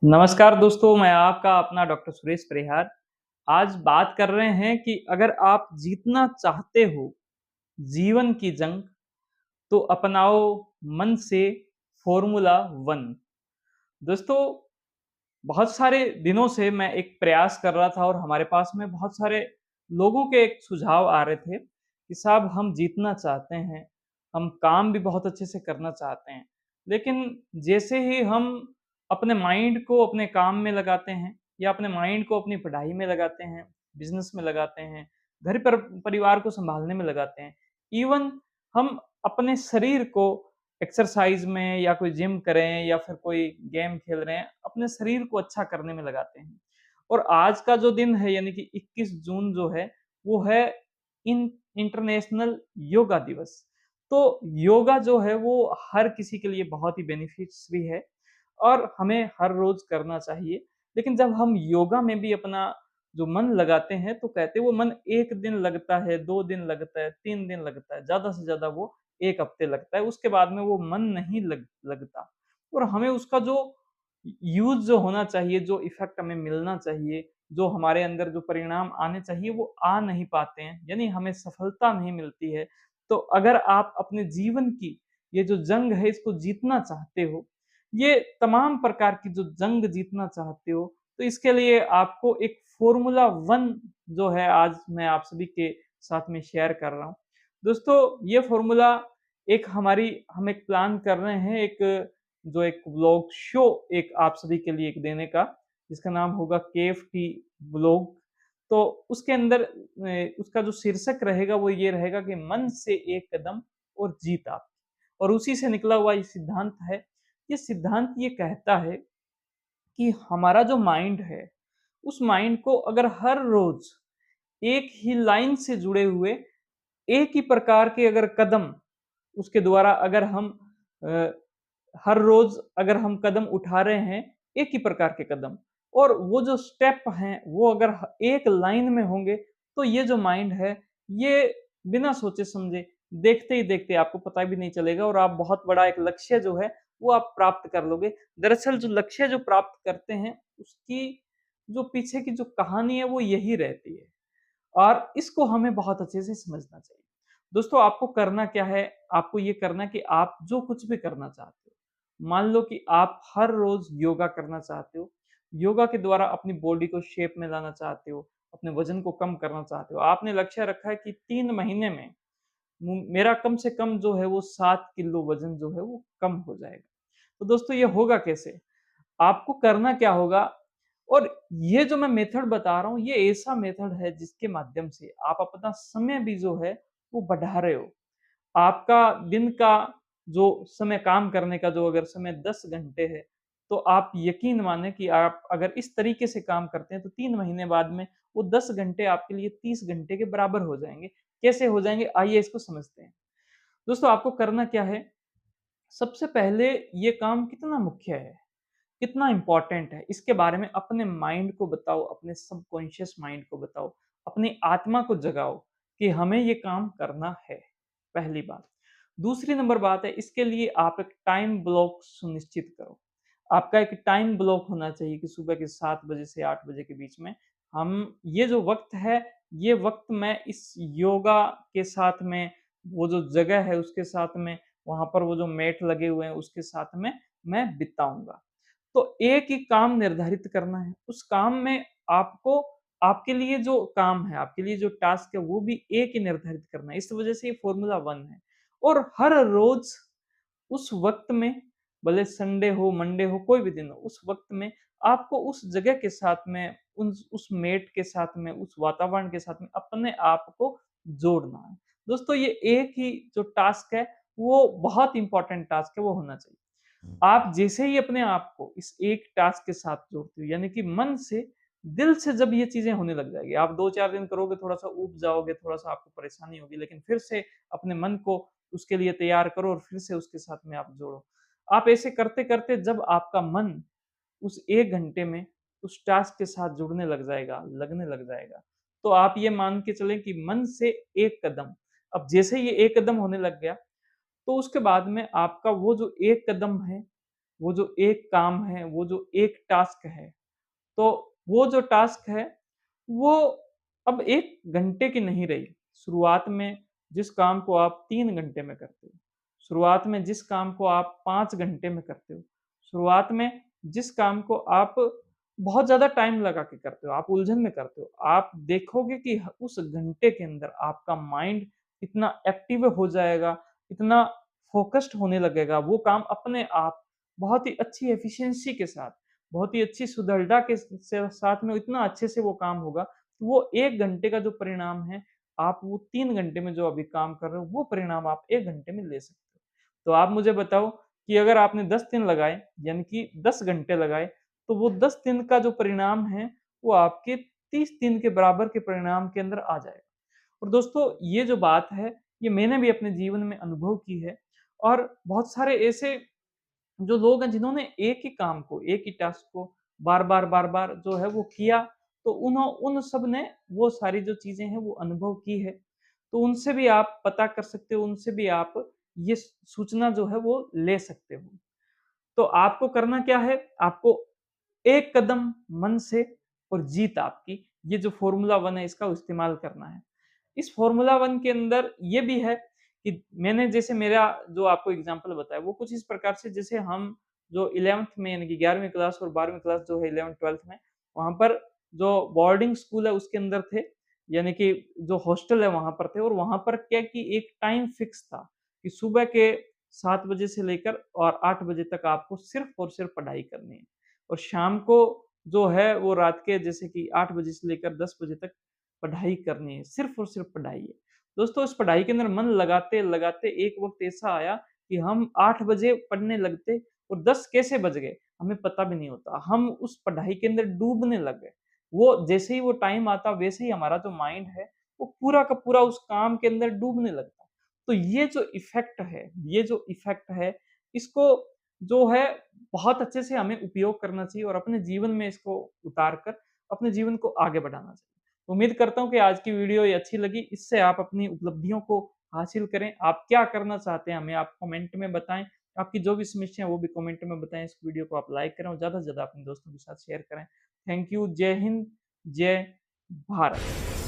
नमस्कार दोस्तों, मैं आपका अपना डॉक्टर सुरेश परिहार। आज बात कर रहे हैं कि अगर आप जीतना चाहते हो जीवन की जंग, तो अपनाओ मन से फ़ॉर्मूला 1। दोस्तों, बहुत सारे दिनों से मैं एक प्रयास कर रहा था और हमारे पास में बहुत सारे लोगों के एक सुझाव आ रहे थे कि साहब हम जीतना चाहते हैं, हम काम भी बहुत अच्छे से करना चाहते हैं। लेकिन जैसे ही हम अपने माइंड को अपने काम में लगाते हैं या अपने माइंड को अपनी पढ़ाई में लगाते हैं, बिज़नेस में लगाते हैं, घर पर परिवार को सँभालने में लगाते हैं, इवन हम अपने शरीर को एक्सरसाइज़ में या कोई जिम करें या फिर कोई गेम खेल रहे हैं, अपने शरीर को अच्छा करने में लगाते हैं। और आज का जो दिन है यानी कि 21 जून जो है, वो है इन इंटरनेशनल योगा दिवस। तो योगा जो है वो हर किसी के लिए बहुत ही बेनिफिट्स है और हमें हर रोज़ करना चाहिए। लेकिन जब हम योगा में भी अपना जो मन लगाते हैं, तो कहते हैं वो मन 1 दिन लगता है, 2 दिन लगता है, 3 दिन लगता है, ज़्यादा से ज़्यादा वो 1 हफ्ते लगता है, उसके बाद में वो मन नहीं लगता। और हमें उसका जो यूज़ जो होना चाहिए, जो इफ़ेक्ट हमें मिलना चाहिए, जो हमारे अंदर जो परिणाम आने चाहिए, वो आ नहीं पाते हैं, यानी हमें सफलता नहीं मिलती है। तो अगर आप अपने जीवन की ये जो जंग है, इसको जीतना चाहते हो, ये तमाम प्रकार की जो जंग जीतना चाहते हो, तो इसके लिए आपको एक फ़ॉर्मूला 1 जो है आज मैं आप सभी के साथ में शेयर कर रहा हूँ। दोस्तों, ये फ़ॉर्मूला एक हम एक प्लान कर रहे हैं एक व्लॉग शो एक आप सभी के लिए एक देने का, जिसका नाम होगा केएफटी व्लॉग। तो उसके अंदर उसका जो शीर्षक रहेगा वो ये रहेगा कि मन से एक कदम और जीत आपकी। और उसी से निकला हुआ ये सिद्धांत है। ये सिद्धांत ये कहता है कि हमारा जो माइंड है, उस माइंड को अगर हर रोज़ एक ही लाइन से जुड़े हुए एक ही प्रकार के अगर कदम उसके द्वारा अगर हम अ, हर रोज़ अगर हम कदम उठा रहे हैं, एक ही प्रकार के कदम और वो जो स्टेप हैं, वो अगर एक लाइन में होंगे, तो ये जो माइंड है, ये बिना सोचे-समझे, देखते ही देखते आपको पता भी नहीं चलेगा और आप बहुत बड़ा एक लक्ष्य जो है, वो आप प्राप्त कर लोगे। दरअसल जो लक्ष्य जो प्राप्त करते हैं, उसकी जो पीछे की जो कहानी है, वो यही रहती है। और इसको हमें बहुत अच्छे से समझना चाहिए। दोस्तों आपको करना क्या है? आपको ये करना है कि आप जो कुछ भी करना चाहते हो, मान लो कि आप हर रोज़ योगा करना चाहते हो, योगा के द्वारा अपनी बॉडी को शेप में लाना चाहते हो, अपने वज़न को कम करना चाहते हो। आपने लक्ष्य रखा है कि 3 महीने में मेरा कम से कम जो है वो 7 किलो वज़न जो है वो कम हो जाएगा। तो दोस्तों ये होगा कैसे? आपको करना क्या होगा और ये जो मैं मेथड बता रहा हूँ, ये ऐसा मेथड है जिसके माध्यम से आप अपना समय भी जो है वो बढ़ा रहे हो। आपका दिन का जो समय काम करने का जो अगर समय 10 घंटे है, तो आप यकीन मानें कि आप अगर इस तरीके से काम करते हैं, तो 3 महीने बाद में वो 10 घंटे आपके लिए 30 घंटे के बराबर हो जाएँगे। कैसे हो जाएँगे? आइए इसको समझते हैं। दोस्तों आपको करना क्या है? सबसे पहले ये काम कितना मुख्य है? कितना इम्पोर्टेंट है, इसके बारे में अपने माइंड को बताओ, अपने सबकॉन्शियस माइंड को बताओ, अपनी आत्मा को जगाओ कि हमें ये काम करना है, पहली बात। दूसरी नंबर बात है, इसके लिए आप एक टाइम ब्लॉक सुनिश्चित करो। आपका एक टाइम ब्लॉक होना चाहिए कि सुबह के 7 बजे से 8 बजे के बीच में हम ये जो वक़्त है, ये वक़्त मैं इस योगा के साथ में, वो जो जगह है उसके साथ में, वहाँ पर वो जो मैट लगे हुए हैं उसके साथ में मैं बिताऊँगा। तो एक ही काम निर्धारित करना है। उस काम में आपको आपके लिए जो काम है, आपके लिए जो टास्क है, वो भी एक ही निर्धारित करना है। इस वजह से ये फ़ॉर्मूला 1 है और हर रोज़ उस वक़्त में, भले संडे हो, मंडे हो, कोई भी दिन हो, उस वक़्त में आपको उस जगह के साथ में, उस मेट के साथ में, उस वातावरण के साथ में अपने आप को जोड़ना है। दोस्तों ये एक ही जो टास्क है, वो बहुत इम्पोर्टेंट टास्क है, वो होना चाहिए। आप जैसे ही अपने आप को इस एक टास्क के साथ जोड़ते हो, यानी कि मन से, दिल से जब ये चीज़ें होने लग जाएगी, आप 2-4 दिन करोगे, थोड़ा-सा ऊब जाओगे, थोड़ा-सा आपको परेशानी होगी, लेकिन फिर से अपने मन को उसके लिए तैयार करो और फिर से उसके साथ में आप जोड़ो। आप ऐसे करते-करते जब आपका मन उस 1 घंटे में उस टास्क के साथ जुड़ने लग जाएगा, लगने लग जाएगा, तो आप ये मान के चलें कि मन से 1 कदम, अब जैसे ही ये 1 कदम होने लग गया, तो उसके बाद में आपका वो जो 1 कदम है, वो जो एक काम है, वो जो एक टास्क है, तो वो जो टास्क है, वो अब 1 घंटे की नहीं रही। शुरुआत में जिस काम को आप 3 घंटे में करते हो, शुरुआत में जिस काम को आप 5 घंटे में करते हो, शुरुआत में जिस काम को आप बहुत ज़्यादा टाइम लगा के करते हो, आप उलझन में करते हो, आप देखोगे कि उस घंटे के अंदर आपका माइंड इतना एक्टिव हो जाएगा, इतना फ़ोकस्ड होने लगेगा, वो काम अपने आप बहुत ही अच्छी एफिशिएंसी के साथ, बहुत ही अच्छी सुदृढ़ता के साथ में इतना अच्छे से वो काम होगा, तो वो 1 घंटे का जो परिणाम है, आप वो 3 घंटे में जो अभी काम कर रहे हो, वो परिणाम आप 1 घंटे में ले सकते हो। तो आप मुझे बताओ कि अगर आपने 10 दिन लगाए, यानी कि 10 घंटे लगाए, तो वो 10 दिन का जो परिणाम है, वो आपके 30 दिन के बराबर के परिणाम के अंदर आ जाएगा। और दोस्तों, ये जो बात है, ये मैंने भी अपने जीवन में अनुभव की है और बहुत सारे ऐसे जो लोग हैं जिन्होंने एक ही काम को, एक ही टास्क को बार-बार, बार-बार जो है वो किया, तो उन सब ने वो सारी जो चीज़ें हैं वो अनुभव की है। तो उनसे भी आप पता कर सकते हो, उनसे भी आप ये सूचना जो है वो ले सकते हो। तो आपको करना क्या है? आपको एक कदम मन से और जीत आपकी, ये जो फ़ॉर्मूला 1 है इसका इस्तेमाल करना है। इस फ़ॉर्मूला 1 के अंदर ये भी है कि मैंने जैसे मेरा जो आपको एग्ज़ाम्पल बताया वो कुछ इस प्रकार से जैसे हम जो 11th में यानी कि 11वीं क्लास और 12वीं क्लास जो है 11th-12th में, वहाँ पर जो बोर्डिंग स्कूल है उसके अंदर थे, यानी कि जो हॉस्टल है वहाँ पर थे और वहाँ पर क्या कि एक टाइम फ़िक्स था कि सुबह के 7 बजे से लेकर और 8 बजे तक आपको सिर्फ़ और सिर्फ़ पढ़ाई करनी है। और शाम को जो है वो रात के जैसे कि 8 बजे से लेकर 10 बजे तक पढ़ाई करनी है, सिर्फ़ और सिर्फ़ पढ़ाई है। दोस्तों इस पढ़ाई के अंदर मन लगाते-लगाते एक वक़्त ऐसा आया कि हम 8 बजे पढ़ने लगते और 10 कैसे बज गए, हमें पता भी नहीं होता। हम उस पढ़ाई के अंदर डूबने लग गए। वो जैसे ही वो टाइम आता वैसे ही हमारा जो माइंड है, वो पूरा का पूरा उस काम के अंदर डूबने लगता। तो ये जो इफ़ेक्ट है, ये जो इफ़ेक्ट है, इसको जो है बहुत अच्छे से हमें उपयोग करना चाहिए और अपने जीवन में इसको उतार कर अपने जीवन को आगे बढ़ाना चाहिए। उम्मीद करता हूँ कि आज की वीडियो ये अच्छी लगी, इससे आप अपनी उपलब्धियों को हासिल करें। आप क्या करना चाहते हैं हमें आप कमेंट में बताएँ। आपकी जो भी समस्या है वो भी कमेंट में बताएँ। इस वीडियो को आप लाइक करें और ज़्यादा से ज़्यादा अपने दोस्तों के साथ शेयर करें। Thank you. जय हिंद, जय भारत।